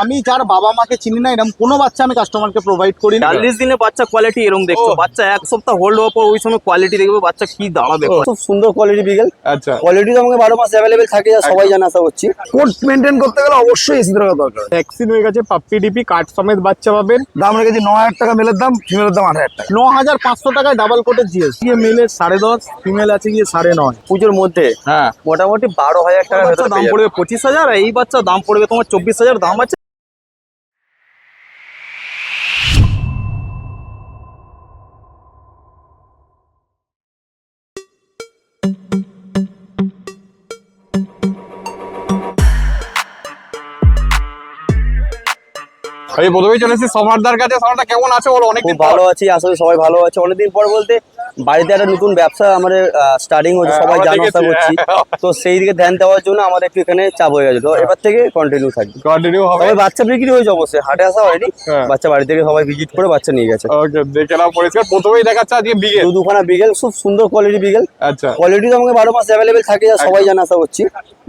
আমি যার বাবা মাকে চিনি না এরকম কোনো বাচ্চা আমি কাস্টমারকে প্রোভাইড করি না। 40 দিনে বাচ্চা কোয়ালিটি এরকম দেখছো, বাচ্চা এক সপ্তাহ হোল্ড হওয়ার পর ওই সময় কোয়ালিটি দেখবে বাচ্চা কি দাঁড়াবে। খুব সুন্দর কোয়ালিটি বিগেল। আচ্ছা, কোয়ালিটি তো আমাকে 12 মাস অ্যাভেলেবেল থাকে, যা সবাই জানে আশা করছি। কোট মেনটেন করতে গেলে অবশ্যই এসি থাকা দরকার। ভ্যাকসিন হয়ে গেছে, পাপ্পি ডিপি কার্ড সমেত বাচ্চা পাবেন। দাম রেখেছি 9000 টাকা, মেলের দাম, ফিমেলের দাম 8000 টাকা। 9500 টাকায় ডাবল কোটের জিএস। মেলের 10.5, ফিমেল আছে গিয়ে 9.5। পুজোর মধ্যে হ্যাঁ, মোটামুটি 12,000 টাকার বাচ্চা ভেতরে দাম দাম পড়বে পড়বে 25,000, এই বাচ্চা দাম পড়বে তোমার 24,000 দাম আছে। এই প্রথমেই চলে এসেছি সম্রাটদার কাছে। সম্রাটদা কেমন আছে বলো? অনেকদিন খুব ভালো আছি, আসলে সবাই ভালো আছে। অনেকদিন পর বলতে বাড়িতে একটা নতুন ব্যবসা আমাদের স্টার্টিং হচ্ছে, সবাই আমরা জানো আশা দেখেছি, করছি। তো সেই দিকে ধ্যান দেওয়ার জন্য আমাদের একটু এখানে চাপ হয়ে গেছে। তো এবার থেকে কন্টিনিউ থাকবে। কন্টিনিউ হবে। তবে বাচ্চা বিক্রি হয়েছে অবশ্যই, হাটে আসা হয়নি। হ্যাঁ। বাচ্চা বাড়ি থেকে সবাই ভিজিট করে বাচ্চা নিয়ে গেছে। ওকে, দেখে নাও পরিষ্কার। প্রথমেই দেখাচ্ছে আজকে বিগেল। দুখানা বিগেল, খুব সুন্দর কোয়ালিটি বিগেল। আচ্ছা, কোয়ালিটি তো আমাকে 12 মাস অ্যাভেলেবেল থাকে, যা সবাই জানে আশা করছি।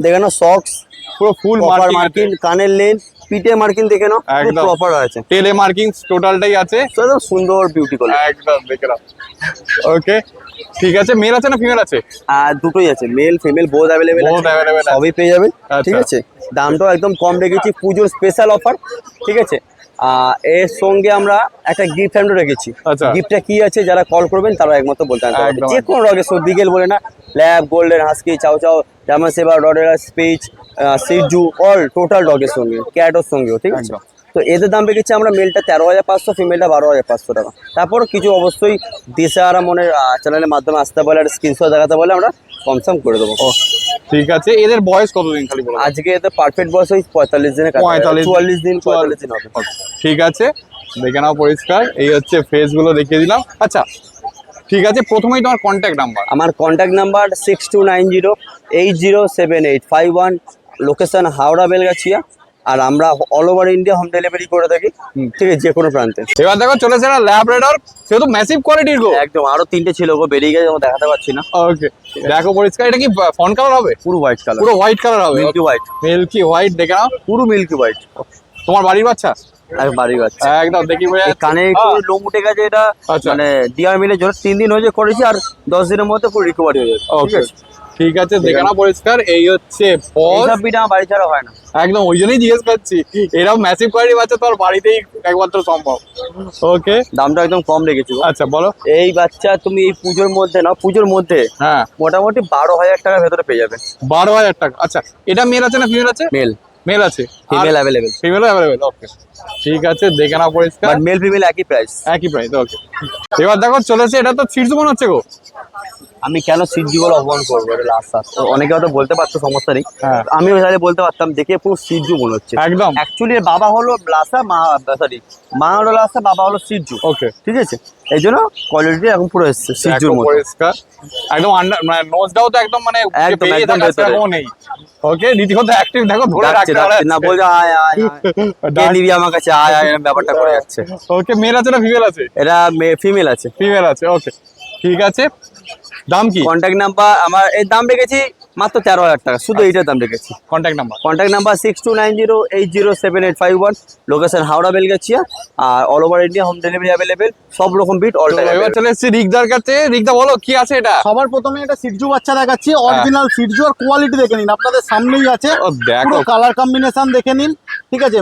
দেখে নাও সক্স, পুরো ফুল প্রপার মার্কিং, মার্কিং, কানের লেন্থ, পিঠে মার্কিং দেখে নাও, একদম। প্রপার আছে। টেলে মার্কিং টোটালটাই আছে। তো একদম সুন্দর বিউটি কোয়ালিটি। একদম দেখে নাও। ওকে, ঠিক আছে। মেল আছে না ফিমেল আছে? আর দুটোই আছে, male female both available Both available আছে। সবই পেয়ে যাবে। আচ্ছা। ঠিক আছে, দামটাও একদম কম রেখেছি, পুজোর স্পেশাল অফার। ঠিক আছে, এর সঙ্গে আমরা একটা গিফট হ্যান্ডও রেখেছি। আচ্ছা। গিফটটা কি আছে যারা কল করবেন তারা একমাত্র বলতে পারবে। একদম। যে কোনো রগে সব বিগেল বলে না, ল্যাব, গোল্ডেন হাস্কি, চাও চাও, জার্মান সেভার, রডেলার, স্পিচ, সিজু, অল টোটাল ডগের সঙ্গে, ক্যাটের সঙ্গেও। ঠিক আছে, একদম। তো এদের দাম রেখেছি আমরা, মেলটা 13,500, ফিমেলটা 12,500 টাকা। তারপর কিছু অবশ্যই দিশাহারা মনের চ্যানেলের মাধ্যমে আসতে বলে, আর স্ক্রিনশট দেখাতে বলে আমরা কনসাম করে দেবো। ঠিক আছে। এদের বয়স কতদিন খালি বলো? আজকে এদের পারফেক্ট বয়স ওই 45 দিনের কাছে, 44 দিন 45 দিন হবে। ঠিক আছে, দেখে নাও পরিষ্কার। এই হচ্ছে ফেস গুলো দেখিয়ে দিলাম। আচ্ছা, ঠিক আছে। প্রথমেই তোমার কন্ট্যাক্ট নাম্বার। আমার contact number 6290807851, location Howrah Belgachia. আর আমরা all over India home delivery করে থাকি। ঠিক আছে, যে কোনো প্রান্তে। এবার দেখো চলেছে না ল্যাব্রাডর, সে তো ম্যাসিভ কোয়ালিটির গো। একদম, আরো 3টে ছিল গো, বেরিয়ে গেছে, আমি দেখাতে পারছি না। ওকে, দেখো পরিষ্কার। এটা কি ফন কালার হবে? পুরো হোয়াইট কালার, পুরো হোয়াইট কালার হবে, মিল্কি হোয়াইট, মিল্কি হোয়াইট। দেখে নাও, পুরো মিল্কি হোয়াইট। তোমার বাড়ির বাচ্চা আর বাড়ির বাচ্চা একদম দেখি বোঝা যাচ্ছে। কানে একটু লোম উঠে গেছে, এটা আচ্ছা। মানে ডিআর মিলের জন্য 3 দিন হয়েছে করেছি, আর 10 দিনের মধ্যে পুরো রিকভারি হয়ে যাবে। ঠিক ওকে, আছে, ঠিক আছে। দেখে নাও পরিষ্কার। এই হচ্ছে পজ। এইসব বিটা আমার বাড়ি ছাড়া হয় না। একদম, ওই জন্যই জিজ্ঞেস করছি। এরকম ম্যাসিভ কোয়ালিটির বাচ্চা তোর বাড়িতেই একমাত্র সম্ভব। ওকে, দামটা একদম কম রেখেছি গো। আচ্ছা বলো। এই বাচ্চা তুমি এই পুজোর মধ্যে না, পুজোর মধ্যে হ্যাঁ, মোটামুটি 12,000 টাকার ভেতরে পেয়ে যাবে। 12,000 টাকা। আচ্ছা, এটা মেল আছে না ফিমেল আছে? মেল, মেল আছে, ফিমেল অ্যাভেলেবেল, ফিমেল অ্যাভেলেবেল। ওকে, ঠিক আছে। দেখে নাও পরিষ্কার। বাট মেল ফিমেল একই প্রাইস। একই প্রাইস। ওকে, এবার দেখো চলেছে। এটা তো সিটস মনে হচ্ছে গো। আমি কেন সিজুগুলো অপমান করবো, এটা লাস্ট অনেকে হয়তো বলতে পারতো, সমস্যা নেই। হ্যাঁ। আমিও চাইলে বলতে পারতাম, দেখে পুরো সিজু মনে হচ্ছে। একদম। অ্যাকচুয়ালি বাবা হলো লাসা, মা হলো লাসা, বাবা হলো সিজু। ওকে, ঠিক আছে, এই জন্য কোয়ালিটি এখন পুরো এসছে সিজুর একদম মতো। পরিষ্কার। একদম আন্ডার, মানে নোজটাও তো একদম, মানে একদম, বেরিয়ে একদম থাকা ভেতরে। সেরকমও নেই। ওকে, রীতিমতো অ্যাক্টিভ। দেখো ধরে ডাকছে, রাখতে ডাকছে, না বলছে আয় আয় আয়, কে নিবি আমার কাছে, আয় আয়, এরম ব্যাপারটা করে যাচ্ছে। ওকে, মেল আছে না ফিমেল আছে? এটা ফিমেল আছে। ফিমেল আছে। ওকে, ঠিক আছে। দাম কি? কন্ট্যাক্ট নাম্বার আমার, এর দাম রেখেছি মাত্র 13,000 টাকা, শুধু এইটার দাম রেখেছি। Contact number. Contact number 6290807851, location Howrah Belgachia, আর all over India home delivery available, সব রকম বিট অল টাইম। এবার চলে এসেছি রিকদার কাছে। রিকদা বলো কি আছে এটা? সবার প্রথমে একটা সিটজু বাচ্চা দেখাচ্ছি, অরিজিনাল সিটজু। আর কোয়ালিটি দেখে নিন, আপনাদের সামনেই আছে। ও দেখো, পুরো কালার কম্বিনেশন দেখে নিন। ঠিক আছে,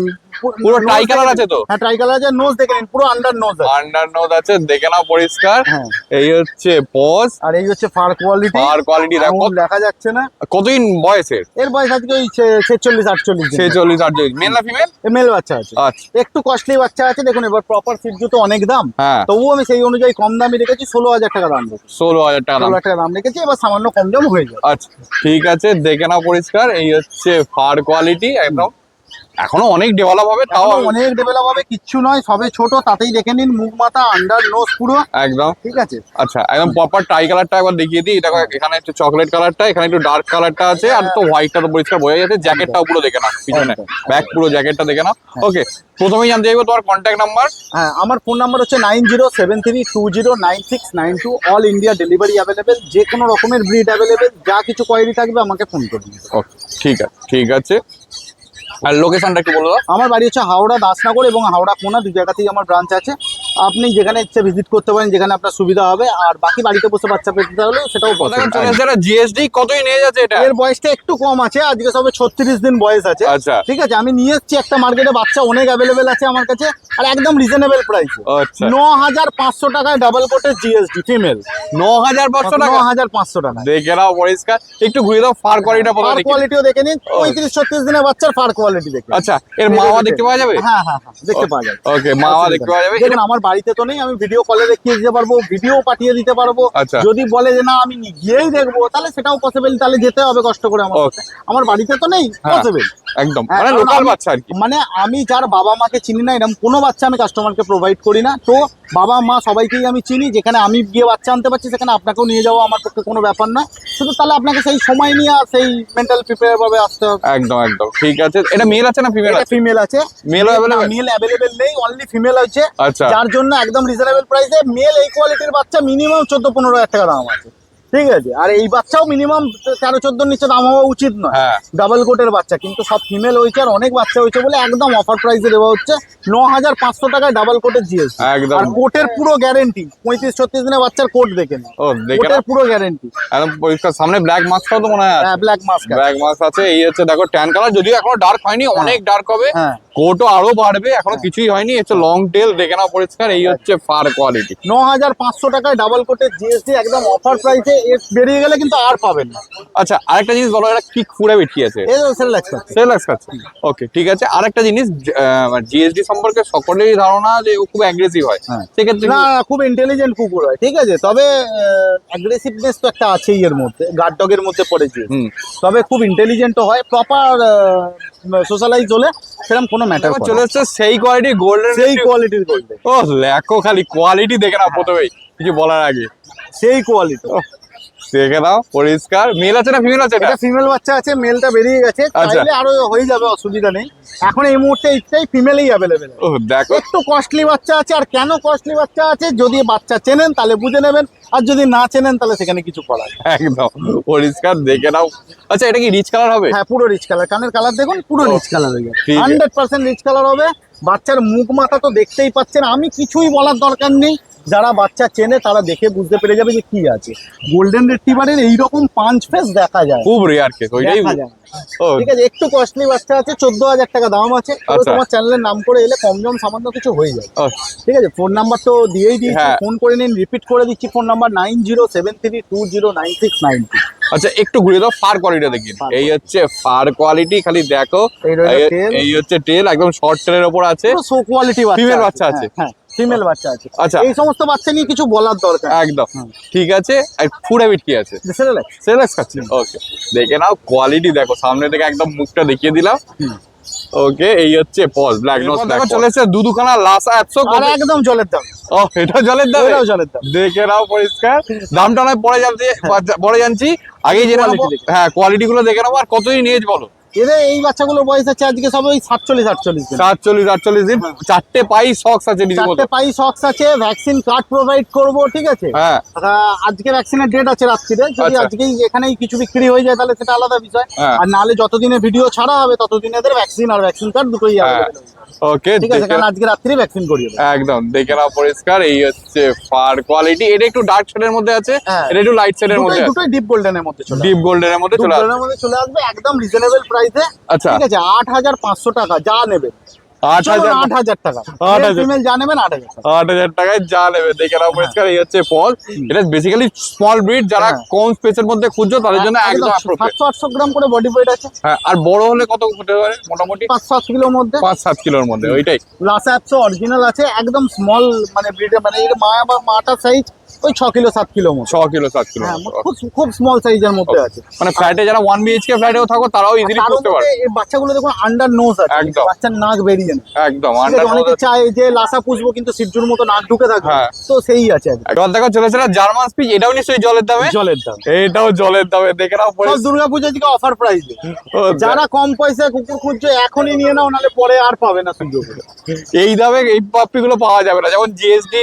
পুরো ট্রাই কালার আছে তো? হ্যাঁ, ট্রাই কালার আছে। নোজ দেখে নিন, পুরো আন্ডার নোজ আছে। আন্ডার নোজ আছে, দেখে নাও পরিষ্কার। হ্যাঁ। এই হচ্ছে পজ আর এই হচ্ছে ফার কোয়ালিটি। আর কোয়ালিটি দেখো। আঙুল দেখা যাচ্ছে না। কতদিন বয়সের? এর বয়স আজকে ওই 46-48 দিন। 46 48। মেল না ফিমেল? মেল বাচ্চা আছে। আচ্ছা, একটু কস্টলি বাচ্চা আছে। দেখুন, এবার প্রপার সিটজু তো অনেক দাম, হ্যাঁ। তবুও আমি সেই অনুযায়ী কম দামই রেখেছি। 16,000 টাকা দাম রেখেছি। 16,000 টাকা দাম। 16,000 টাকা দাম রেখেছি, এবার সামান্য কম দাম হয়ে যাবে। আচ্ছা, ঠিক আছে। দেখে নাও পরিষ্কার। এই হচ্ছে ফার কোয়ালিটি একদম। এখনো অনেক ডেভেলপ হবে, তাও এখনো অনেক ডেভেলপ হবে, কিচ্ছু নয়, সবে ছোট। তাতেই দেখে নিন মুখ মাথা, আন্ডার নোজ পুরো। একদম। ঠিক আছে, আচ্ছা, একদম প্রপার টাই কালারটা একবার দেখিয়ে দিই। দেখো, এখানে একটু চকলেট কালারটা, এখানে একটু ডার্ক কালারটা আছে, আর তো হোয়াইটটা তো পরিষ্কার বোঝা যাচ্ছে। জ্যাকেটটাও পুরো দেখে নাও, পিছনে ব্যাক পুরো জ্যাকেটটা দেখে নাও। ওকে, প্রথমেই জানতে চাইবো তোমার কন্ট্যাক্ট নাম্বার। হ্যাঁ, আমার ফোন নাম্বার হচ্ছে 9073209692। অল ইন্ডিয়া ডেলিভারি অ্যাভেলেবেল, যে কোনো রকমের ব্রিড অ্যাভেলেবেল। যা কিছু কোয়ারি থাকবে আমাকে ফোন করুন। ওকে, ঠিক আছে, ঠিক আছে। আর লোকেশনটা একটু বলে দাও। আমার বাড়ি হচ্ছে হাওড়া দাসনগর এবং হাওড়া কোনা, দু জায়গাতেই আমার ব্রাঞ্চ আছে। আপনি যেখানে ইচ্ছে ভিজিট করতে পারেন, যেখানে আপনার সুবিধা হবে। আর বাকি বাড়িতে বসে বাচ্চা পেতে হলে সেটাও possible। চলে এসেছে একটা জিএসডি, কতই নিয়ে যাচ্ছে এটা? এর বয়সটা একটু কম আছে, আজকে সবে 36 দিন বয়স আছে। আচ্ছা। ঠিক আছে, আমি নিয়ে এসেছি একটা মার্কেটে, বাচ্চা অনেক অ্যাভেলেবেল আছে আমার কাছে, আর একদম রিজনেবল প্রাইস। আচ্ছা 9500 টাকায় ডাবল কোটের জিএসডি ফিমেল। 9500 টাকা? 9500 টাকা। দেখে নাও পরিষ্কার, একটু ঘুরে দাও ফার কোয়ালিটিটা ফার দেখি। কোয়ালিটিও দেখে নিন, 35-36 দিনের বাচ্চার ফার কোয়ালিটি দেখে। আচ্ছা, এর মাওয়া দেখতে পাওয়া যাবে? হ্যাঁ হ্যাঁ হ্যাঁ, দেখতে পাওয়া যাবে। ওকে, মাওয়া দেখতে পাওয়া যাবে। দেখুন আমার বাড়িতে তো নেই, আমি ভিডিও কলে দেখিয়ে দিতে পারবো, ভিডিও পাঠিয়ে দিতে পারবো। আচ্ছা। যদি বলে যে না আমি গিয়েই দেখবো, তাহলে সেটাও পসিবল, তাহলে যেতে হবে কষ্ট করে আমার Okay. সাথে। আমার বাড়িতে তো নেই, হ্যাঁ। পসিবল। একদম, হ্যাঁ, মানে কারণ লোকাল আমি- বাচ্চা আর কি। মানে আমি যার বাবা মাকে চিনি না, এরকম কোনো বাচ্চা আমি কাস্টমারকে প্রোভাইড করি না। তো বাবা মা সবাইকেই আমি চিনি, যেখানে আমি গিয়ে বাচ্চা আনতে পারছি সেখানে আপনাকেও নিয়ে যাওয়া আমার পক্ষে কোনো ব্যাপার নয়। শুধু তাহলে আপনাকে সেই সময় নিয়ে আর সেই মেন্টাল প্রিপেয়ার ভাবে আসতে হবে। একদম একদম ঠিক আছে। এটা মেল আছে না ফিমেল এটা আছে? ফিমেল আছে। Male available? মেল অ্যাভেলেবেল নেই, অনলি ফিমেল আছে। আচ্ছা। যার জন্য একদম রিজনেবল প্রাইসে মেল এই কোয়ালিটির বাচ্চা মিনিমাম 14-15 হাজার টাকা দাম আছে। ঠিক আছে, আর এই বাচ্চাও মিনিমাম 13-14 নিচে দাম হওয়া উচিত নয়। হ্যাঁ। ডাবল কোটের বাচ্চা, কিন্তু সব ফিমেল হয়েছে আর অনেক বাচ্চা হয়েছে বলে একদম অফার প্রাইসে দেওয়া হচ্ছে 9500 টাকায় ডাবল কোটের জিএসটি। একদম। আর কোটের পুরো গ্যারেন্টি, 35-36 দিনের বাচ্চার কোট দেখে নিন, ও দেখে কোটের নাও পুরো গ্যারেন্টি। একদম পরিষ্কার। সামনে ব্ল্যাক মাস্কটাও তো মনে হয় আছে। Black mask. ব্ল্যাক মাস্ক আছে। এই হচ্ছে দেখো ট্যান কালার, যদিও এখনো ডার্ক হয়নি, অনেক ডার্ক হবে। হ্যাঁ। কোটও আরো বাড়বে, এখনো কিছুই হয়নি। হচ্ছে লং টেল, দেখে নাও পরিষ্কার। এই হচ্ছে ফার কোয়ালিটি। 9500 টাকায় ডাবল কোটের জিএসটি একদম অফার প্রাইসে। এর বেরিয়ে গেলে কিন্তু আর পাবেন না। আচ্ছা, আরেকটা জিনিস বলো, এটা কি খুঁড়ে বেটি আছে? এই সেল লাগছে। সেলাক্স আছে। ওকে, ঠিক আছে। আরেকটা জিনিস, জিএসডি সম্পর্কে সকলেরই ধারণা যে ও খুব অ্যাগ্রেসিভ হয়, হ্যাঁ। সেক্ষেত্রে না, খুব ইন্টেলিজেন্ট কুকুর হয়, ঠিক আছে। তবে অ্যাগ্রেসিভনেস তো একটা আছেই এর মধ্যে, গার্ড ডগের মধ্যে পড়েছে। হুম। তবে খুব ইন্টেলিজেন্টও হয়, প্রপার সোশ্যালাইজ হলে সেরকম কোনো ম্যাটার করে চলে না। এসছে সেই কোয়ালিটি গোল্ডেন। সেই কোয়ালিটির গোল্ডেন, ও লেখো খালি কোয়ালিটি দেখে নাও প্রথমেই, কিছু বলার আগে। সেই কোয়ালিটি। দেখে নাও পরিষ্কার। মেল আছে না ফিমেল আছে? এটা ফিমেল বাচ্চা আছে, মেলটা বেরিয়ে গেছে, আচ্ছা। চাইলে আরো হয়ে যাবে, অসুবিধা নেই। এখন এই মুহূর্তে এইটাই ফিমেলই অ্যাভেলেবেল। ও দেখো, একটু কস্টলি বাচ্চা আছে, আর কেন কস্টলি বাচ্চা আছে যদি বাচ্চা চেনেন তাহলে বুঝে নেবেন, আর যদি না চেনেন তাহলে সেখানে কিছু করার নেই। একদম পরিষ্কার দেখে নাও। আচ্ছা, এটা কি রিচ কালার হবে? হ্যাঁ, পুরো রিচ কালার, কানের কালার দেখুন, পুরো রিচ কালার হয়ে যাবে, ঠিক আছে। 100% রিচ কালার হবে। বাচ্চার মুখ মাথা তো দেখতেই পাচ্ছেন, আমি কিছুই বলার দরকার নেই। যারা বাচ্চা চেনে তারা দেখে বুঝতে পেরে যাবে যে কি আছে। গোল্ডেন রিট্রিভারের এইরকম পাঁচ ফেস দেখা যায়, খুব রেয়ার কেস ওইটাই। দেখা যায়। ও ঠিক আছে, একটু কস্টলি বাচ্চা আছে, 14,000 টাকা দাম আছে। তবে আচ্ছা। তোমার চ্যানেলের নাম করে এলে কম জম সামান্য কিছু হয়ে যায়। ও, ঠিক আছে, ফোন নাম্বার তো দিয়েই দিয়েছি, হ্যাঁ। ফোন করে নিন। রিপিট করে দিচ্ছি, ফোন নাম্বার 9073209692। আচ্ছা, একটু ঘুরে দাও ফার কোয়ালিটি দেখি। Fur এই হচ্ছে ফার কোয়ালিটি, খালি দেখো। এই রইলো tail। এই হচ্ছে টেল, একদম শর্ট টেলের উপর আছে। পুরো সো কোয়ালিটি বাচ্চা, Female বাচ্চা আছে? হ্যাঁ, ফিমেল বাচ্চা আছে। আচ্ছা। এই সমস্ত বাচ্চা নিয়ে কিছু বলার দরকার নেই। একদম হুম। ঠিক আছে। আর ফুড হ্যাবিট কি আছে? বুঝতে পারলে? সেলাক্স খাচ্ছে। ওকে, দেখে নাও কোয়ালিটি দেখো, সামনে থেকে একদম মুখটা দেখিয়ে দিলাম। ওকে, এই হচ্ছে পজ ব্ল্যাক নোজ। দেখো চলে এসেছে দুখানা লাসা 100। আর একদম জলের দাম, ও, এটা জলের দাম? এটাও জলের দাম। দেখে নাও পরিষ্কার। দামটা নয় পরে জানছি, পরে জানছি। আগে জেনে নেবো। Quality দেখে। হ্যাঁ, কোয়ালিটি গুলো দেখে নেবো। আর কতদিন এজ বলো? এদের এই বাচ্চাগুলোর বয়স আছে আজকে সব ওই 47-48 দিন। 47-48 দিন। চারটে পাই সক্স আছে নিজের মতো। চারটে পাই সক্স আছে, ভ্যাকসিন কার্ড প্রোভাইড করব, ঠিক আছে। হ্যাঁ। আজকে ভ্যাকসিনের ডেট আছে রাত্রিরে, যদি আচ্ছা। আজকেই এখানেই কিছু বিক্রি হয়ে যায় তাহলে সেটা আলাদা বিষয়। হ্যাঁ। আর নাহলে যতদিনে ভিডিও ছাড়া হবে ততদিন এদের ভ্যাকসিন আর ভ্যাকসিন কার্ড দুটোই হ্যাঁ। available হবে। ওকে, ঠিক আছে, কারণ আজকে রাত্রি ভ্যাকসিন করিয়ে দেবো। একদম দেখে নাও পরিষ্কার। এই হচ্ছে ফার কোয়ালিটি। এটা একটু ডার্ক শেডের মধ্যে আছে, হ্যাঁ। এটা একটু লাইট শেডের মধ্যে আছে। দুটোই ডিপ গোল্ডেনের মধ্যে চলে ডিপ গোল্ডেনের মধ্যে চলে আসবে। মধ্যে চলে আসবে একদম রিজনেবল প্রাইসে। আচ্ছা। ঠিক আছে, 8500 টাকা যা নেবে। 8,000 8,000 টাকা, 8,000 ফিমেল যা নেবেন 8,000 টাকা। 8,000 টাকায় যা নেবে দেখে নাও পরিষ্কার। এই হচ্ছে পজ। এটা বেসিক্যালি স্মল ব্রিড, যারা হ্যাঁ। কম স্পেসের মধ্যে খুঁজছো তাদের জন্য একদম অ্যাপ্রোপ্রিয়েট। 700-800 গ্রাম করে বডি ওয়েট আছে, হ্যাঁ, আর বড় হলে কত হতে পারে মোটামুটি? 5-7 কিলোর মধ্যে। 5-7 কিলোর মধ্যে, ওইটাই। লাসা অ্যাপসো অরিজিনাল আছে, একদম স্মল মানে ব্রিডের, মানে এর মাটার সাইজ ওই 6 কিলো 7 কিলো মতো। 6 কিলো 7 কিলো। হ্যাঁ, খুব স্মল সাইজের মধ্যে আছে। মানে ফ্ল্যাটে যারা 1 BHK ফ্ল্যাটেও থাকো তারাও ইজিলি তার করতে পারে। মধ্যে এই বাচ্চাগুলো দেখুন আন্ডার নোজ আছে, একদম। বাচ্চার নাক বেরিয়ে না। একদম ঠিক আছে, আন্ডার। অনেকে চায় যে লাসা পুষবো কিন্তু সিজুর মতো নাক ঢুকে থাকবে, হ্যাঁ। তো সেই আছে একদম। এবার দেখো চলেছে না জার্মান স্পিচ, এটাও নিশ্চয়ই জলের দামে। জলের দাম, এটাও জলের দামে দেখে নাও সব পরিষ্কার। দুর্গাপূজা থেকে অফার প্রাইসে। ও, যারা কম পয়সায় কুকুর খুঁজছো এখনই নিয়ে নাও, নাহলে পরে আর পাবে না সুযোগ। এই দামে এই পাপ্পি গুলো পাওয়া যাবে না। যেমন জিএসডি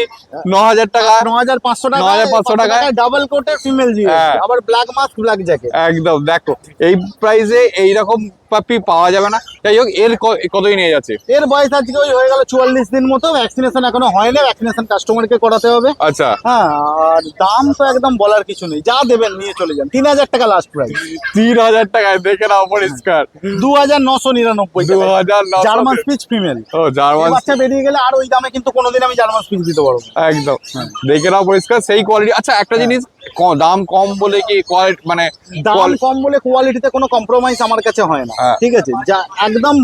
9,000 টাকা। 9,500 টাকা, 9,500 টাকায় ডাবল কোটের ফিমেল জিএস, হ্যাঁ। আবার ব্ল্যাক মাস্ক ব্ল্যাক জ্যাকেট। একদম দেখো এই প্রাইসে এইরকম পাপ্পি পাওয়া যাবে না। যাই হোক, এর কতই নিয়ে যাচ্ছে? এর বয়স আজকে ওই হয়ে গেল 44 দিন মতো, ভ্যাকসিনেশন এখনো হয়নি, ভ্যাকসিনেশন কাস্টমারকে করাতে হবে। আচ্ছা, হ্যাঁ, আর দাম তো একদম বলার কিছু নেই, যা দেবেন নিয়ে চলে যান। 3000 টাকা লাস্ট প্রাইস। 3000 টাকায় দেখে নাও পরিষ্কার। 2999 2999 জার্মান স্পিচ ফিমেল। ও জার্মান, বাচ্চা বেরিয়ে গেলে আর ওই দামে কিন্তু কোনোদিন আমি জার্মান স্পিচ দিতে পারবো না। একদম দেখে নাও পরিষ্কার সেই কোয়ালিটি। আচ্ছা, একটা জিনিস, দাম কম বলে কি কোয়ালিটি মানে দাম কম বলে কোয়ালিটিতে কোনো কম্প্রোমাইজ আমার কাছে হয় না। হ্যাঁ। ঠিক আছে, যা একদম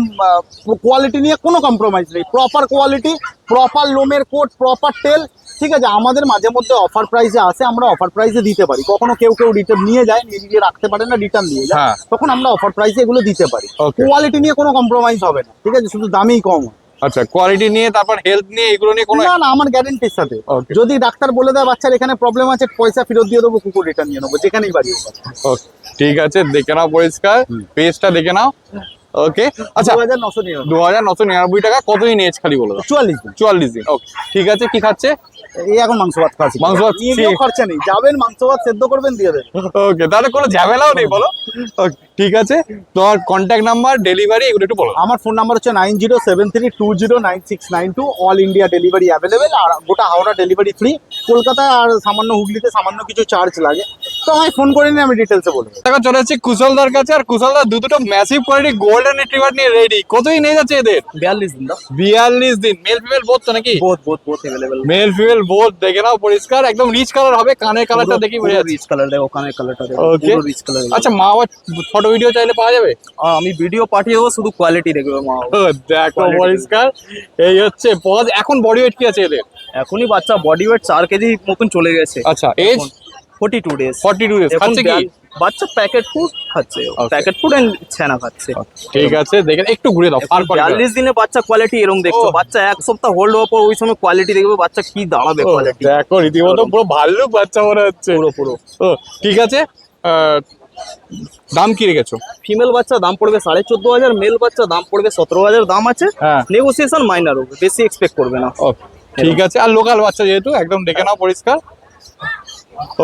কোয়ালিটি নিয়ে কোনো কম্প্রোমাইজ নেই, প্রপার কোয়ালিটি, প্রপার লোমের কোট, প্রপার টেল। ঠিক আছে, আমাদের মাঝে মধ্যে অফার প্রাইসে আসে, আমরা অফার প্রাইসে দিতে পারি। কখনো কেউ রিটার্ন নিয়ে যায়, নিয়ে রাখতে পারে না, রিটার্ন দিয়ে যায়, হ্যাঁ। তখন আমরা অফার প্রাইসে এগুলো দিতে পারি। Okay. কোয়ালিটি নিয়ে কোনো কম্প্রোমাইজ হবে না, ঠিক আছে, শুধু দামেই কম হয়। আচ্ছা, কোয়ালিটি নিয়ে, তারপর হেলথ নিয়ে, এগুলো নিয়ে কোনো না না, আমার গ্যারেন্টির সাথে। Okay. যদি ডাক্তার বলে দেয় বাচ্চার এখানে প্রবলেম আছে, পয়সা ফেরত দিয়ে দেবো, কুকুর রিটার্ন নিয়ে নেবো, যেখানেই বাড়ি হোক। Okay, ঠিক আছে, দেখে নাও পরিষ্কার, পেজটা দেখে নাও। ওকে, আচ্ছা, 2999 2999 টাকা। কতই নিয়েছে খালি বলো তো? 44 দিন। 44 দিন। ওকে, ঠিক আছে। কি খাচ্ছে? এই এখন মাংস ভাত খাচ্ছি। মাংস ভাত নিয়ে গিয়েও খরচা নেই, যাবেন মাংস ভাত সেদ্ধ করবেন, দিয়ে দেবেন। ওকে, তাহলে কোনো ঝামেলাও নেই, বলো। Okay, ঠিক আছে, তোমার কন্ট্যাক্ট নাম্বার, ডেলিভারি, এগুলো একটু বলো। আমার ফোন নাম্বার হচ্ছে 9073209692। অল ইন্ডিয়া ডেলিভারি অ্যাভেলেবেল, আর গোটা হাওড়া ডেলিভারি ফ্রি। কলকাতায় আর সামান্য হুগলিতে সামান্য কিছু চার্জ লাগে, তো আমায় ফোন করে নিয়ে আমি ডিটেলসে বলবো। এখন চলে যাচ্ছি কুশলদার কাছে, আর কুশলদার দুটো ম্যাসিভ কোয়ালিটি গোল্ডেন রিট্রিভার নিয়ে রেডি। কতই নিয়ে যাচ্ছে এদের? 42 দিন দাও। 42 দিন। মেল ফিমেল বোথ তো নাকি? Both available. Male female both, দেখে নাও পরিষ্কার, একদম রিচ কালার হবে। কানের কালারটা দেখি বোঝা যাচ্ছে। রিচ কালার দেখো, কানের কালারটা দেখো, Okay. পুরো রিচ কালার। আচ্ছা, মা বাবা ফটো ভিডিও চাইলে পাওয়া যাবে? আমি ভিডিও পাঠিয়ে দেবো, শুধু কোয়ালিটি দেখবে মা। ও, দেখো পরিষ্কার, এই হচ্ছে পজ। এখন বডি ওয়েট কি আছে এদের? এখনই বাচ্চা বডি ওয়েট 4 কেজি মতন চলে গেছে। আচ্ছা, এজ 42 ডেজ। 42 ডেজ। খাচ্ছে কি? বাচ্চা প্যাকেট ফুড খাচ্ছে, Okay. প্যাকেট ফুড এন্ড ছানা খাচ্ছে। ঠিক আছে, দেখেন একটু ঘুরে দাও। আর 42 দিনে বাচ্চা কোয়ালিটি এরকম দেখছো, ও। বাচ্চা এক সপ্তাহ হোল্ড হওয়ার পর ওই সময় কোয়ালিটি দেখবে বাচ্চা কি দাঁড়াবে কোয়ালিটি। দেখো, রীতিমতো পুরো ভাল্লুক বাচ্চা মনে হচ্ছে। পুরো ও, ঠিক আছে। দাম কি রেখেছো? ফিমেল বাচ্চা দাম পড়বে 14,500, মেল বাচ্চা দাম পড়বে 17,000 দাম আছে। হ্যাঁ। নেগোসিয়েশন মাইনার হবে, বেশি এক্সপেক্ট করবে না। ওকে, ঠিক আছে। আর লোকাল বাচ্চা যেহেতু, একদম দেখে নাও পরিষ্কার।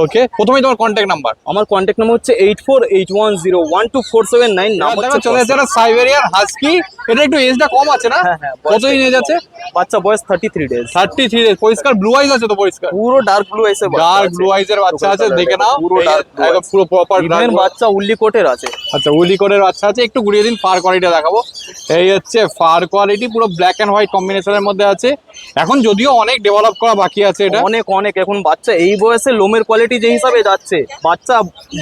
ওকে, প্রথমেই তোমার কন্ট্যাক্ট নাম্বার। আমার কন্ট্যাক্ট নাম্বার হচ্ছে 8481012479। নাম হচ্ছে চলে যাচ্ছে না সাইবেরিয়ান হাস্কি। এটা একটু এজটা কম আছে না? হ্যাঁ, হ্যাঁ, কতই নিয়ে যাচ্ছে? বাচ্চা বয়স 33 ডেজ। 33 ডেজ। পরিষ্কার ব্লু আইজ আছে তো? পরিষ্কার পুরো ডার্ক ব্লু আইসে ডার্ক ব্লু আইজের বাচ্চা আছে, দেখে নাও। পুরো ডার্ক ব্লু, একদম পুরো প্রপার ডার্ক। বাচ্চা উল্লি কোটের আছে। আচ্ছা, উলি কোডের বাচ্চা আছে। একটু ঘুরিয়ে দিন, ফার কোয়ালিটি দেখাবো। এই হচ্ছে ফার কোয়ালিটি, পুরো ব্ল্যাক এন্ড হোয়াইট কম্বিনেশনের মধ্যে আছে। এখন যদিও অনেক ডেভেলপ করা বাকি আছে এটা। অনেক এখন বাচ্চা এই বয়সে লোমের কোয়ালিটি যে হিসাবে যাচ্ছে, বাচ্চা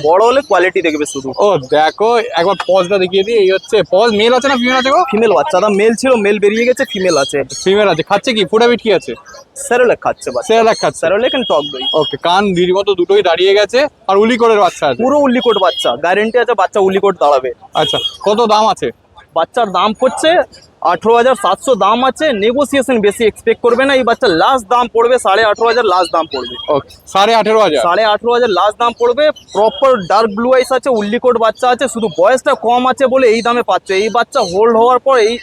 বড় হলে কোয়ালিটি দেখবে শুধু। ও দেখো, একবার পজটা দেখিয়ে দিই। এই হচ্ছে পজ। মেল আছে না ফিমেল আছে গো? ফিমেল বাচ্চা দা, মেল ছিল, মেল বেরিয়ে গেছে, ফিমেল আছে। ফিমেল আছে। খাচ্ছে কি? ফুড হ্যাবিট কি আছে? স্যারোলেক খাচ্ছে বাচ্চা, সেরালাক খাচ্ছে। স্যারোলেক এন্ড টক দই। ওকে, কান দিদির মতো দুটোই দাঁড়িয়ে গেছে। আর উলি কোডের বাচ্চা আছে। পুরো উল্লিকোট বাচ্চা, গ্যারেন্টি আছে বাচ্চা উল্লিকোট দাঁড়াবে। আচ্ছা, কত দাম আছে? বাচ্চার দাম পড়ছে 18,700 দাম আছে। নেগোসিয়েশন বেশি এক্সপেক্ট করবে না। এই বাচ্চার লাস্ট দাম পড়বে 18,500 লাস্ট দাম পড়বে। ওকে, 18,500। 18,500 লাস্ট দাম পড়বে। প্রপার ডার্ক ব্লু আইস আছে, উল্লিকোট বাচ্চা আছে, শুধু বয়সটা কম আছে বলে এই দামে পাচ্ছে। এই বাচ্চা হোল্ড হওয়ার পর এই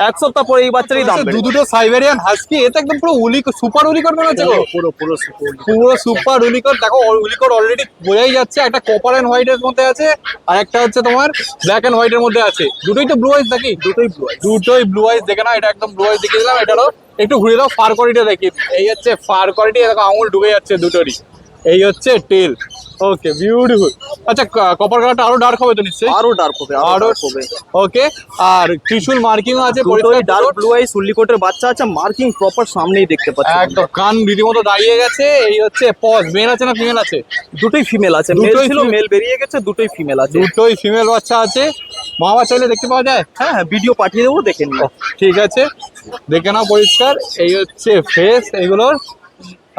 এক সপ্তাহ পরে এই বাচ্চারই দাম বেড়ে দুটো সাইবেরিয়ান হাস্কি। এটা একদম পুরো সুপার উলিকট মনে হচ্ছে গো। পুরো সুপার উলিকট। দেখো, উলিকট অলরেডি বোঝাই যাচ্ছে। একটা কপার এন্ড হোয়াইট এর মধ্যে আছে, আর একটা হচ্ছে তোমার ব্ল্যাক এন্ড হোয়াইট এর মধ্যে আছে। দুটোই তো ব্লু আইস নাকি? দুটোই ব্লু আইস। দেখে নাও, এটা একদম ব্লু আইস দেখিয়ে দিলাম। এটারও একটু ঘুরে দাও, ফার কোয়ালিটি দেখি। এই হচ্ছে ফার কোয়ালিটি, দেখো আঙুল ঢুকে যাচ্ছে দুটোরই। এই হচ্ছে টেল। ওকে, বিউটিফুল। আচ্ছা, কপার কালারটা আরো ডার্ক হবে তো নিশ্চয়ই? আরো ডার্ক হবে, আরো হবে। ওকে, আর ত্রিশূল মার্কিং আছে। দুটোই ডার্ক ব্লু আইস উল্লিকোটের বাচ্চা আছে, মার্কিং প্রপার সামনেই দেখতে পাচ্ছি। একদম কান রীতিমতো দাঁড়িয়ে গেছে। এই হচ্ছে পজ। মেল আছে না ফিমেল আছে? দুটোই ফিমেল আছে, মেল দুটোই ছিল, female। মেল বেরিয়ে গেছে, দুটোই ফিমেল আছে। দুটোই ফিমেল বাচ্চা আছে। মা বাবা চাইলে দেখতে পাওয়া যায়? হ্যাঁ, ভিডিও পাঠিয়ে দেবো, দেখে নিও। ঠিক আছে, দেখে নাও পরিষ্কার। এই হচ্ছে ফেস এইগুলোর,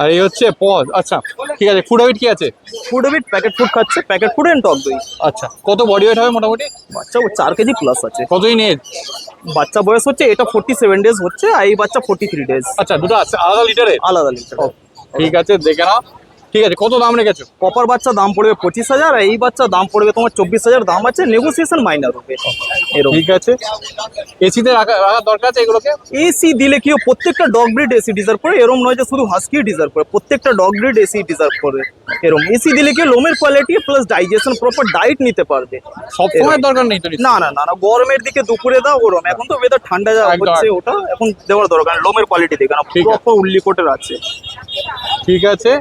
আর এই হচ্ছে পজ। আচ্ছা, ঠিক আছে। ফুড হ্যাবিট কি আছে? ফুড হ্যাবিট প্যাকেট ফুড খাচ্ছে, প্যাকেট ফুড এন্ড টক দই। আচ্ছা, কত বডি ওয়েট হবে মোটামুটি? বাচ্চা 4 কেজি প্লাস আছে। কতই নেই? বাচ্চা বয়স হচ্ছে, এটা 47 ডেজ হচ্ছে, আর এই বাচ্চা 43 ডেজ। আচ্ছা, দুটো আছে আলাদা লিটারে? আলাদা লিটার। ঠিক আছে, দেখে নাও। ঠিক আছে, কত দাম রেখেছো? কপার বাচ্চা দাম পড়বে 25,000, আর এই বাচ্চা দাম পড়বে তোমার 24,000 দাম আছে, নেগোসিয়েশন মাইনার হবে এরকম। ঠিক আছে, এসিতে রাখার দরকার আছে এগুলোকে? এসি দিলে কি হয়, প্রত্যেকটা ডগ ব্রিড এসি ডিজার্ভ করে, এরম নয় যে শুধু হাস্কি ডিজার্ভ করে, প্রত্যেকটা ডগ ব্রিড এসি ডিজার্ভ করে এরম। এসি দিলে কি লোমের কোয়ালিটি প্লাস ডাইজেশন, প্রপার ডাইট নিতে পারবে। সবসময় দরকার নেই তো নিশ্চয়ই? না না না না, গরমের দিকে দুপুরে দাও ওরম, এখন তো ওয়েদার ঠান্ডা যা একদম। হচ্ছে ওটা এখন দেওয়ার দরকার নেই। লোমের কোয়ালিটি দেখে না, ঠিক আছে। প্রপার উল্লিকোটের আছে। ঠিক আছে,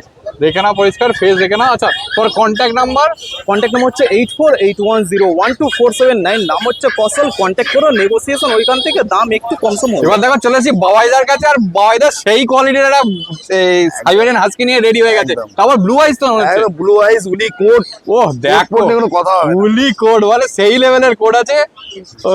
দেখে না পরিষ্কার, ফেস দেখে না। আচ্ছা, তোর কন্ট্যাক্ট নাম্বার? কন্ট্যাক্ট নাম্বার হচ্ছে 8481012479, নাম হচ্ছে কসল। কন্ট্যাক্ট করো, নেগোসিয়েশন ওইখান থেকে, দাম একটু কমসম হবে। এবার দেখো চলে এসেছি বাবাইদার কাছে, আর বাবাইদা সেই কোয়ালিটির একটা সাইবেরিয়ান হাস্কি নিয়ে রেডি হয়ে গেছে, তারপর ব্লু আইস তো মনে হচ্ছে। ব্লু আইস উলি কোট, ও দেখো, কোনো কথা হবে না। উলি কোড বলে, সেই লেভেলের কোড আছে।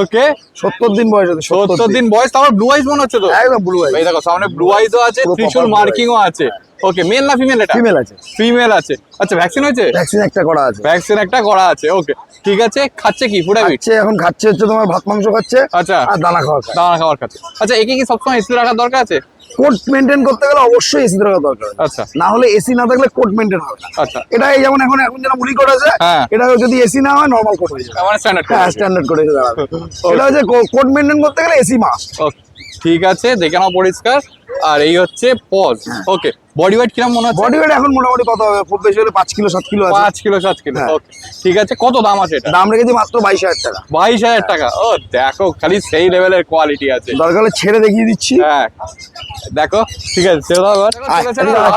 ওকে, 70 দিন বয়স আছে, 70 দিন বয়স, তারপর ব্লু আইস মনে হচ্ছে তো। একদম ব্লু আইস। এই দেখো সামনে ব্লু আইসও আছে, পুরো ত্রিশূল proper blue মার্কিংও আছে। ওকে, মেল না ফিমেল এটা? ফিমেল আছে, ফিমেল আছে। আচ্ছা, ভ্যাকসিন হয়েছে? ভ্যাকসিন একটা করা আছে। ভ্যাকসিন একটা করা আছে। ওকে, ঠিক আছে। খাচ্ছে কি ফুড হ্যাবিট? খাচ্ছে, এখন খাচ্ছে হচ্ছে তোমার ভাত মাংস খাচ্ছে, আচ্ছা, আর দানা খাওয়া খায়। দানা খাবার খাচ্ছে। আচ্ছা, একে কি সবসময় এসি রাখার দরকার আছে? কোট মেনটেন করতে গেলে অবশ্যই এসি থাকা দরকার, আচ্ছা না হলে এসি না থাকলে কোট মেনটেন হবে না। আচ্ছা, এটা এই যেমন এখন যেন মুলি কোট আছে, হ্যাঁ। এটা যদি এসি না হয় নরমাল কোট হয়ে যাবে। মানে স্ট্যান্ডার্ড। হ্যাঁ, স্ট্যান্ডার্ড কোট হয়ে দাঁড়াবে। এটা হচ্ছে কোট মেনটেন করতে গেলে এসি মাস্ট। ওকে, ঠিক আছে, দেখে নাও পরিষ্কার। আর এই হচ্ছে পজ। ওকে, বডি ওয়েট কিরকম মনে হচ্ছে? বডি ওয়েট এখন মোটামুটি কত হবে, খুব বেশি হলে 5 কিলো 7 কিলো আছে। 5 কিলো 7 কিলো। হ্যাঁ। ওকে, ঠিক আছে। কত দাম আছে এটা? দাম রেখেছি মাত্র 22,000 টাকা। 22,000 টাকা। ও দেখো, খালি সেই লেভেলের কোয়ালিটি আছে। দরকার হলে ছেড়ে দেখিয়ে দিচ্ছি। হ্যাঁ, দেখো, ঠিক আছে, চলো আবার।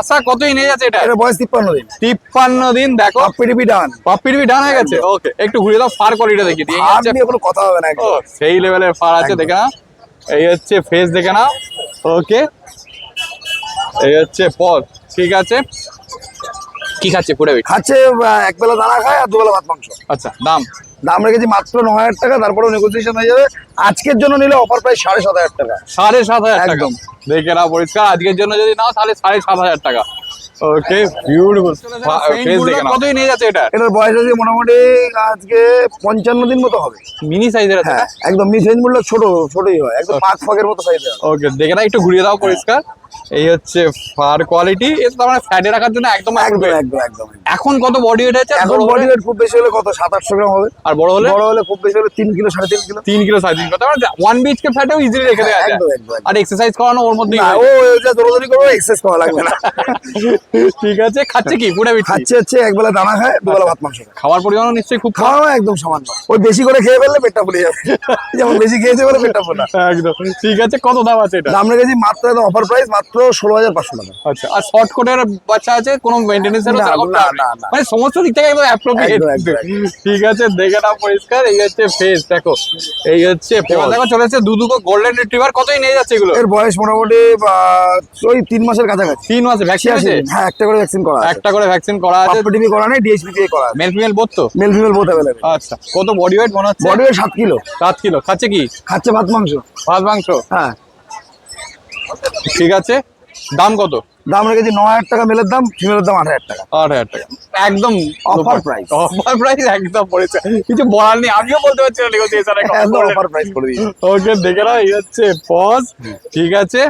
আশা কতই নিয়ে যাচ্ছে এটা? এটা বয়স 53 দিন। 53 দিন। দেখো, পিডিপি ডান, পাপ্পির ডান হয়ে গেছে। ওকে, একটু ঘুরে দাও, ফার কোয়ালিটি দেখি দিয়ে। আর নিয়ে কোনো কথা হবে না ও, একদম। সেই লেভেলের ফার আছে, দেখে না। এই হচ্ছে ফেস, দেখে না। ওকে, এই হচ্ছে পজ। ঠিক আছে, কি খাচ্ছে ফুড হ্যাবিট? খাচ্ছে এক বেলা দানা খায় আর দুবেলা ভাত মাংস। আচ্ছা, দাম? দাম রেখেছি মাত্র 9,000 টাকা, তারপরেও নেগোসিয়েশন হয়ে যাবে। আজকের জন্য নিলে অফার প্রাইস 7,500 টাকা। 7,500 টাকা। একদম। দেখে নাও পরিষ্কার, আজকের জন্য যদি নাও তাহলে 7,500 টাকা। ওকে, বিউটিফুল ফেস দেখে নাও। কতই নিয়ে যাচ্ছে এটা? এটার বয়স আছে মোটামুটি আজকে 55 দিন মতো হবে। মিনি সাইজের আছে। হ্যাঁ, একদম মিসেঞ্জ মূল্য ছোটই হয়, একদম পাক ফাঁকের মতো সাইজ হয়। ওকে, দেখে না, একটু ঘুরিয়ে দাও পরিষ্কার। এই হচ্ছে ফার কোয়ালিটি। এটা তো মানে ফ্যাটে রাখার জন্য একদম একদম appropriate। একদম একদম। এখন কত বডি ওয়েট আছে? এখন বডি ওয়েট খুব বেশি হলে কত 700-800 গ্রাম হবে, আর বড় হলে? বড় হলে খুব বেশি হলে 3 কিলো 3.5 কিলো। 3 kilo 3.5 kilo. তার মানে 1 BHK ফ্যাটেও ইজিলি রেখে দেওয়া যায়। একদম একদম একদম। আর এক্সারসাইজ করানো ওর মধ্যেই না, হয়ে ও যায়। যা দৌড়াদৌড়ি করবে, এক্সারসাইজ করা লাগবে না। ঠিক আছে, খাচ্ছে কি ফুড হ্যাবিট? খাচ্ছে হচ্ছে এক বেলা দানা খায়, দুবেলা ভাত মাংস খায়। খাবার পরিমাণও নিশ্চয়ই খুব কম। খাওয়া একদম সামান্য, ওই বেশি করে খেয়ে ফেললে পেটটা ফুলে যাবে। যেমন বেশি খেয়েছে বলে পেটটা ফোলা। একদম। ঠিক আছে, কত দাম আছে এটা? দাম রেখেছি মাত্র অফার প্রাইস মাত্র 16,500 টাকা। আচ্ছা, আর শর্ট কোটের বাচ্চা আছে, কোনো মেইনটেনেন্সেরও না, সেরকম না, দাম নেই? না, না। মানে সমস্ত দিক থেকে একদম অ্যাপ্রোপ্রিয়েট। একদম, একদম, ঠিক আছে, দেখে নাও পরিষ্কার। এই হচ্ছে ফেস, দেখো। এই হচ্ছে এবার দেখো চলে এসেছে দুটো গোল্ডেন রিট্রিভার। কতই নিয়ে যাচ্ছে এগুলো? এর বয়স মোটামুটি ওই 3 মাসের কাছাকাছি। 3 মাসে ভ্যাকসিন আছে? হ্যাঁ, একটা করে ভ্যাকসিন করা আছে। একটা করে ভ্যাকসিন করা আছে। পাপ্পিটিভি করা নেই, ডিএসপি দিয়ে করা আছে। মেল ফিমেল বোথ তো? Male female both available. আচ্ছা, কত বডি ওয়েট মনে হচ্ছে? Body weight 7 kilo. 7 কিলো। খাচ্ছে কি? খাচ্ছে ভাত মাংস। ভাত মাংস। হ্যাঁ। ঠিক আছে, দাম কত? দাম রেখেছি 9,000 টাকা মেলের দাম, ফিমেলের দাম 8,000 টাকা। 8,000 টাকা। একদম Offer price। অফার প্রাইস একদম পড়েছে, কিছু বলার নেই। আমিও বলতে পারছি না নেগোসিয়েশনে একদম অফার প্রাইস করে দিয়েছি। ওকে, দেখে নাও। এই হচ্ছে পজ। ঠিক আছে,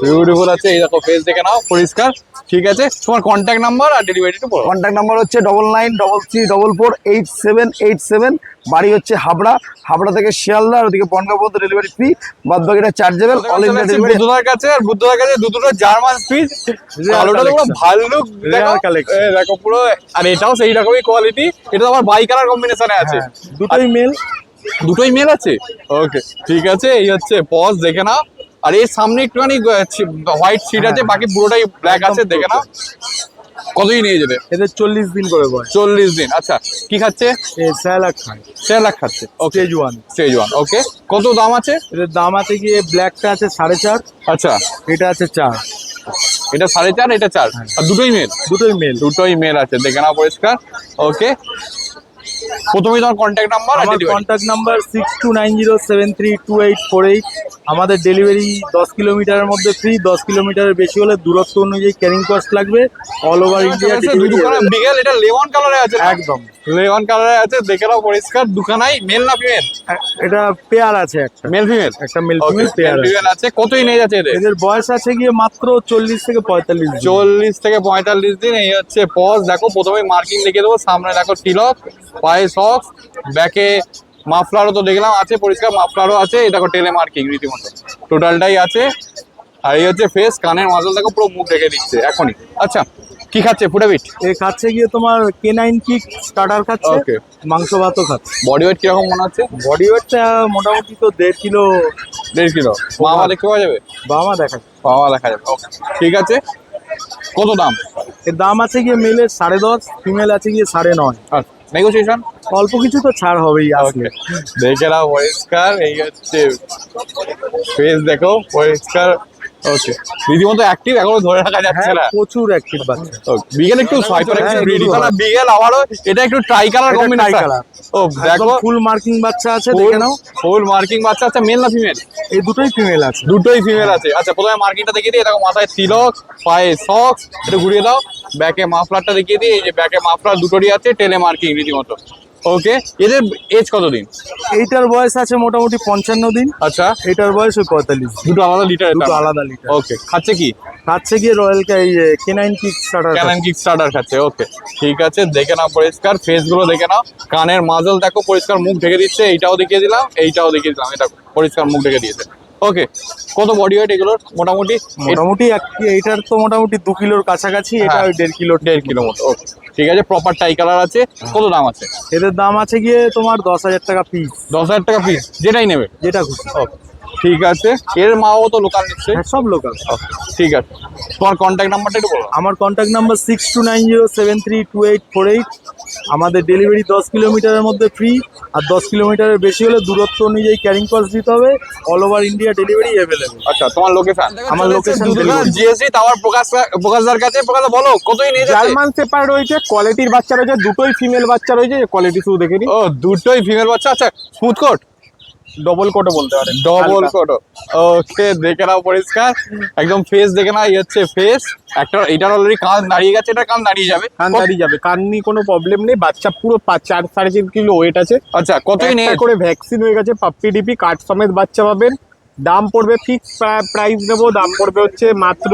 বিউটিফুল আছে। এই দেখো ফেস দেখে নাও পরিষ্কার। ঠিক আছে, তোমার কন্ট্যাক্ট নাম্বার আর ডেলিভারিটা বলো। কন্ট্যাক্ট নাম্বার হচ্ছে 9933448787। বাড়ি হচ্ছে হাবড়া থেকে শিয়ালদা, ওদিকে বনগাঁ পর্যন্ত ডেলিভারি ফ্রি, বাদ বাকিটা চার্জেবল। All India delivery. বুদ্ধদার কাছে, আর বুদ্ধদার কাছে দুটো জার্মান স্পিচ। কালোটা তো পুরো ভাল্লুক, দেখো এই দেখো পুরো। আর এটাও সেই রকমই কোয়ালিটি। এটা তো আবার বাই কালার কম্বিনেশনে আছে। দুটোই মেল। দুটোই মেল আছে। ওকে, ঠিক আছে। এই হচ্ছে পজ, দেখে নাও। আর এর সামনে একটুখানি হোয়াইট সিট আছে, বাকি পুরোটাই ব্ল্যাক আছে, দেখে নাও। কতই নিয়ে যাবে? এদের 40 দিন করে বয়স। 40 দিন। আচ্ছা, কি খাচ্ছে? স্যালাক খায়। সেলাক খাচ্ছে। ওকে, স্টেজ 1। স্টেজ 1। ওকে, কত দাম আছে? এদের দাম আছে গিয়ে ব্ল্যাকটা আছে 4.5, আচ্ছা, এটা আছে 4। এটা 4.5, এটা 4। আর দুটোই মেল? দুটোই মেল। দুটোই মেল আছে, দেখে নাও পরিষ্কার। ওকে, প্রথমেই তোমার কন্ট্যাক্ট নাম্বার আর আমার ডেলিভারি। Contact number 6290732848। আমাদের ডেলিভারি 10 কিলোমিটারের মধ্যে ফ্রি, 10 কিলোমিটারের বেশি হলে দূরত্ব অনুযায়ী ক্যারিং কস্ট লাগবে। All over India delivery. বিকেল, এটা লেমন কালারে আছে না? একদম লেমন কালারে আছে, দেখে নাও পরিষ্কার। দুখানাই মেল না ফিমেল? এটা পেয়ার আছে একটা, মেল ফিমেল, একটা মেল ফিমেল পেয়ার আছে। ফিমেল আছে। কতই নিয়ে যাচ্ছে এদের? এদের বয়স আছে গিয়ে মাত্র 40 থেকে 45 দিন। 40 থেকে 45 দিন। এই হচ্ছে পজ। দেখো প্রথমে মার্কিং দেখিয়ে দেবো। সামনে দেখো তিলক, পায়ে সক্স, ব্যাকে মাফলারও তো দেখলাম আছে, পরিষ্কার মাফলারও আছে। এই দেখো টেলে মার্কিং রীতিমতো টোটালটাই আছে। আর এই হচ্ছে ফেস, কানের মাজল দেখো পুরো মুখ রেখে দিচ্ছে এখনই। আচ্ছা, কি খাচ্ছে ফুডাবিট? এ খাচ্ছে গিয়ে তোমার K9 কিক স্টার্টার খাচ্ছে, Okay. মাংস ভাতও খাচ্ছে। বডি ওয়েট কিরকম মনে হচ্ছে? বডি ওয়েটটা মোটামুটি তো 1.5 কিলো 1.5 কিলো। মামা দেখতে পাওয়া যাবে? বাবা দেখা। মামা দেখা যাবে। ওকে, ঠিক আছে। কত দাম? এর দাম আছে গিয়ে মেলের 10.5, ফিমেল আছে গিয়ে 9.5। আচ্ছা, নেগোসিয়েশন? অল্প কিছু তো ছাড় হবেই আসলে। দেখে নাও পরিষ্কার। এই হচ্ছে ফেস দেখো পরিষ্কার। ওকে, রীতিমতো অ্যাক্টিভ, এখনো ধরে রাখা যাচ্ছে না। প্রচুর অ্যাক্টিভ বাচ্চা। বিগেল একটু সাইপার একটু হ্যাঁ, ব্রিডি একটু কালার, বিগেল আবারও এটা একটু ট্রাই কালার এটা কম্বিনেশন। tri-color। ও দেখো ফুল মার্কিং বাচ্চা আছে, দেখে নাও। ফুল মার্কিং বাচ্চা। আচ্ছা, মেল না ফিমেল? এই দুটোই ফিমেল আছে। দুটোই ফিমেল আছে। আচ্ছা, প্রথমে মার্কিংটা দেখিয়ে দিই। দেখো মাথায় তিলক, পায়ে সক্স, একটু ঘুরিয়ে দাও। ব্যাকে মাফলারটা দেখিয়ে দিই। এই যে ব্যাকে মাফলার দুটোরই আছে, টেলে মার্কিং রীতিমতো। ওকে, এদের এজ কতদিন? এইটার বয়স আছে মোটামুটি 55 দিন, আচ্ছা, এইটার বয়স ওই 45 দিন। দুটো আলাদা লিটার? দুটো আলাদা লিটার। ওকে, খাচ্ছে কি? খাচ্ছে গিয়ে royal K9 kick starter. Canon kick starter খাচ্ছে। ওকে, ঠিক আছে। দেখে নাও পরিষ্কার, ফেস গুলো দেখে নাও। কানের মাজল দেখো পরিষ্কার, মুখ ঢেকে দিচ্ছে। এইটাও দেখিয়ে দিলাম, এইটাও দেখিয়ে দিলাম। এটা পরিষ্কার মুখ ঢেকে দিয়েছে। ওকে, কত বডি ওয়েট এগুলোর মোটামুটি? মোটামুটি এইটার তো মোটামুটি 2 কিলোর কাছাকাছি, এটা হ্যাঁ। ওই 1.5 কিলো। 1.5 কিলো মতো। ওকে, ঠিক আছে। প্রপার টাই কালার আছে। কত দাম আছে? এদের দাম আছে গিয়ে তোমার 10,000 টাকা পিস, 10,000 টাকা পিস, যেটাই নেবে। যেটা খুশি। ঠিক আছে। এর মাও তো লোকাল নিশ্চয়ই? হ্যাঁ, সব লোকাল। ঠিক আছে। তোমার কন্ট্যাক্ট নাম্বারটা একটু বলো। আমার কন্ট্যাক্ট নাম্বার 6290732848। আমাদের ডেলিভারি 10 কিলোমিটারের মধ্যে ফ্রি, আর 10 কিলোমিটারের বেশি হলে দূরত্ব অনুযায়ী ক্যারিং কস্ট দিতে হবে। All over India delivery available. আচ্ছা, তোমার লোকেশন? আমার location জিএসডি টাওয়ার প্রকাশদার কাছে। প্রকাশদা বলো কতই নিয়ে যাচ্ছে? জার্মান শেপার রয়েছে, কোয়ালিটির বাচ্চা রয়েছে, দুটোই ফিমেল বাচ্চা রয়েছে। কোয়ালিটি শুধু দেখে নিন। ও, দুটোই ফিমেল বাচ্চা। আচ্ছা, স্মুথ কোট? ডবল কোটও বলতে পারেন। ডবল হালকা। কোট। ওকে, দেখে নাও পরিষ্কার একদম ফেস দেখে নাও। এই হচ্ছে ফেস। একটা এটার অলরেডি কান দাঁড়িয়ে গেছে, এটা কান দাঁড়িয়ে যাবে। কান দাঁড়িয়ে যাবে, কান নিয়ে কোনো প্রবলেম নেই। বাচ্চা পুরো 4-4.5 কিলো ওয়েট আছে। আচ্ছা, কতই নিয়ে? একটা করে ভ্যাকসিন হয়ে গেছে, পাপ্পি ডিপি কার্ড সমেত বাচ্চা পাবেন। দাম পড়বে ফিক্স প্রাইস দেবো, দাম পড়বে হচ্ছে মাত্র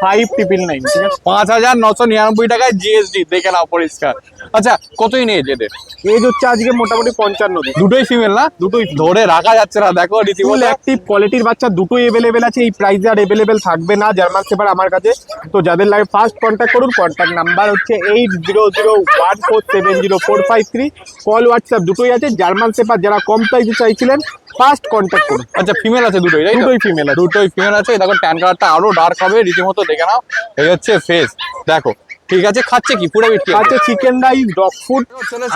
5,999। ঠিক আছে, 5,999 টাকায় জিএসডি। দেখে নাও পরিষ্কার। আচ্ছা, কতই নিয়ে যেতে? এজ হচ্ছে আজকে মোটামুটি 55 দিন। দুটোই ফিমেল না? দুটোই ধরে রাখা যাচ্ছে না। দেখো ফুল রীতিমতো অ্যাক্টিভ কোয়ালিটির বাচ্চা দুটোই অ্যাভেলেবেল আছে। এই প্রাইসে আর অ্যাভেলেবেল থাকবে না জার্মান শেপার আমার কাছে। তো যাদের লাগে ফার্স্ট কন্ট্যাক্ট করুন। কন্ট্যাক্ট নাম্বার হচ্ছে 8001470453। কল হোয়াটসঅ্যাপ দুটোই আছে। জার্মান শেপার যারা কম প্রাইসে চাইছিলেন, ফার্স্ট কন্ট্যাক্ট করুন। আচ্ছা, ফিমেল আছে দুটোই? তাই তো? দুটোই ফিমেল আছে। দুটোই ফিমেল আছে। দেখো ট্যান কালারটা আরো ডার্ক হবে রীতিমতো। দেখে নাও। এই হচ্ছে ফেস দেখো। ঠিক আছে, খাচ্ছে কি পুরো বিট? আছে চিকেন রাইস, ডগ ফুড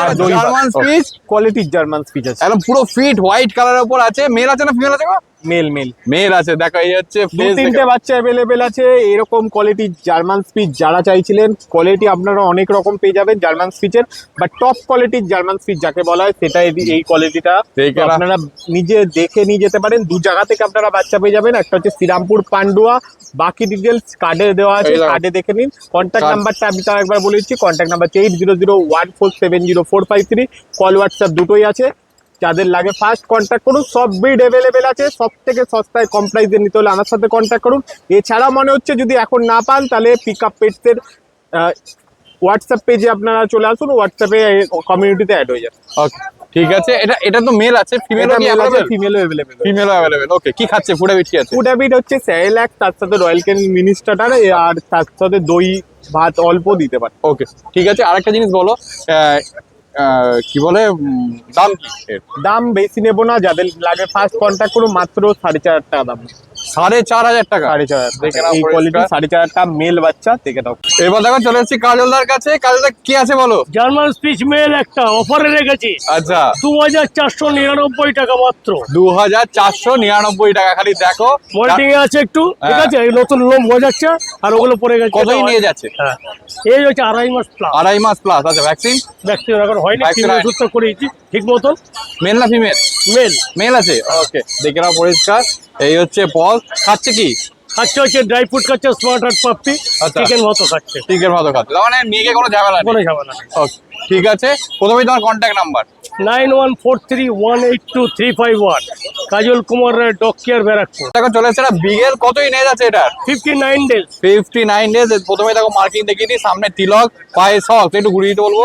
আর দই। জার্মান স্পিচ, কোয়ালিটির জার্মান স্পিচ আছে। একদম পুরো ফিট হোয়াইট কালারের উপর আছে। মেল আছে না ফিমেল আছে? মেল মেল মেল আছে। দেখো এই হচ্ছে দু ফেস। তিনটে বাচ্চা অ্যাভেলেবেল আছে। এরকম কোয়ালিটির জার্মান স্পিচ যারা চাইছিলেন, কোয়ালিটি আপনারা অনেক রকম পেয়ে যাবেন জার্মান স্পিচের। বাট টপ কোয়ালিটির জার্মান স্পিচ যাকে বলা হয়, সেটা এই কোয়ালিটিটা দেখে নাও। আপনারা নিজে দেখে নিয়ে যেতে পারেন। দু জায়গা থেকে আপনারা বাচ্চা পেয়ে যাবেন। একটা হচ্ছে শ্রীরামপুর পান্ডুয়া। বাকি ডিটেলস কার্ডে দেওয়া আছে, এই দেখো। কার্ডে দেখে নিন। কন্ট্যাক্ট Card- নাম্বারটা আমি তাও একবার বলে দিচ্ছি। Contact number 8001470453। কল হোয়াটসঅ্যাপ দুটোই আছে। যাদের লাগে ফার্স্ট কন্ট্যাক্ট করুন। সব ব্রিড অ্যাভেলেবেল আছে। সব থেকে সস্তায় কম প্রাইসে নিতে হলে আমার সাথে কন্ট্যাক্ট করুন। এছাড়া মনে হচ্ছে যদি এখন না পান, তাহলে পিক আপ পেজের হোয়াটসঅ্যাপ পেজে আপনারা চলে আসুন। হোয়াটসঅ্যাপে কমিউনিটিতে অ্যাড হয়ে যান। ওকে, ঠিক আছে। এটা তো মেল আছে, ফিমেল এটা কি মেল আছে, अवेलेबल? ফিমেলও অ্যাভেলেবেল। Female available. ওকে, কি খাচ্ছে ফুড বিট কি আছে? ফুড হ্যাবিট হচ্ছে স্যালাড, তার সাথে রয়্যাল ক্যানিং মিনি স্টার্টার, আর তার সাথে দই ভাত অল্প দিতে পারে। ওকে, ঠিক আছে। আরেকটা জিনিস বলো, কি বলে দাম কি এর? দাম বেশি নেবো না। যাদের লাগে ফার্স্ট কন্ট্যাক্ট করুন। মাত্র 4,500 টাকা দাম। 4,500 টাকা। 4,500 দেখে নাও এই কোয়ালিটি, পরিষ্কার। 4,500 টাকা মেল বাচ্চা দেখে নাও। এবার দেখো চলে এসেছি কাজলদার কাছে। কাজলদা কি আছে বলো? জার্মান স্পিচ মেল একটা অফারে রেখেছি, আচ্ছা, 2,499 টাকা মাত্র। 2,499 টাকা। খালি দেখো মল্টিং এ আছে একটু, ঠিক হ্যাঁ। আছে, এই নতুন লোম গজাচ্ছে আর ওগুলো পড়ে গেছে। কতই নিয়ে যাচ্ছে? হ্যাঁ, এই হচ্ছে 2.5 মাস প্লাস। 2.5 মাস প্লাস। আচ্ছা, ভ্যাকসিন ভ্যাকসিন এখন হয়নি, Vaccine হয়নি। ওষুধটা করেছি ঠিক মতন। মেল না ফিমেল? মেল মেল আছে। ওকে, দেখে নাও পরিষ্কার। এই হচ্ছে পল। খাচ্ছে কি? খাচ্ছে হচ্ছে ড্রাই ফ্রুট খাচ্ছে, স্মার্ট হার্ট পাপ্পি, আচ্ছা। চিকেন মতো খাচ্ছে, চিকেন মতো খাচ্ছে। তার মানে নিয়ে গিয়ে কোনো ঝামেলা নেই। কোনো ঝামেলা নেই। ওকে, ঠিক আছে, প্রথমেই তোমার কন্ট্যাক্ট নাম্বার। 9143182351 কাজল কুমার রায় ডগ কেয়ার ব্যারাকপুর। দেখো চলে এসেছে একটা বিগেল, কত এজ আছে এটা? 59 ডেজ। 59 ডেজ। প্রথমে দেখো মার্কিং দেখিয়ে দিই, সামনে তিলক, পায়ে সক্স, একটু ঘুরিয়ে দিতে বলবো,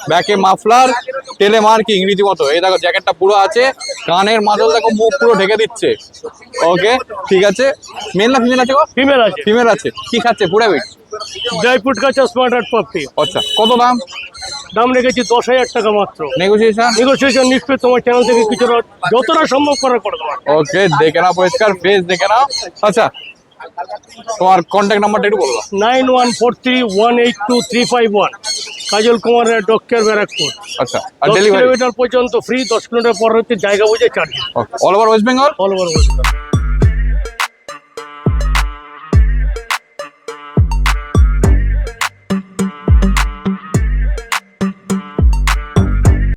ব্যাকে মাফলার, টেলে মার্কিং রীতিমতো। এই দেখো জ্যাকেটটা পুরো আছে, কানের মাদল দেখো, মুখ পুরো ঢেকে দিচ্ছে। ওকে ঠিক আছে, মেল না ফিমেল আছে গো? ফিমেল আছে। ফিমেল আছে। কি খাচ্ছে? পুরা বিট। ড্রাই ফ্রুট খাচ্ছে স্মার্ট আর্ট পাপড়ি। আচ্ছা, কত দাম? দাম রেখেছি 10,000 টাকা মাত্র। নেগোসিয়েশন? নেগোসিয়েশন নিশ্চয়ই তোমার চ্যানেল থেকে কিছুটা যতটা সম্ভব করার করে দেওয়া। ওকে, দেখে নাও পরিষ্কার, ফেস দেখে নাও। আচ্ছা, তোমার কন্ট্যাক্ট নাম্বারটা একটু বলবো। 9143182351 কাজল কুমার রায় ডগ কেয়ার ব্যারাকপুর। আচ্ছা, আর 10 ডেলিভারি? কিলোমিটার পর্যন্ত ফ্রি, 10 কিলোমিটার পর হচ্ছে জায়গা বুঝে charge. All over West Bengal? All over West.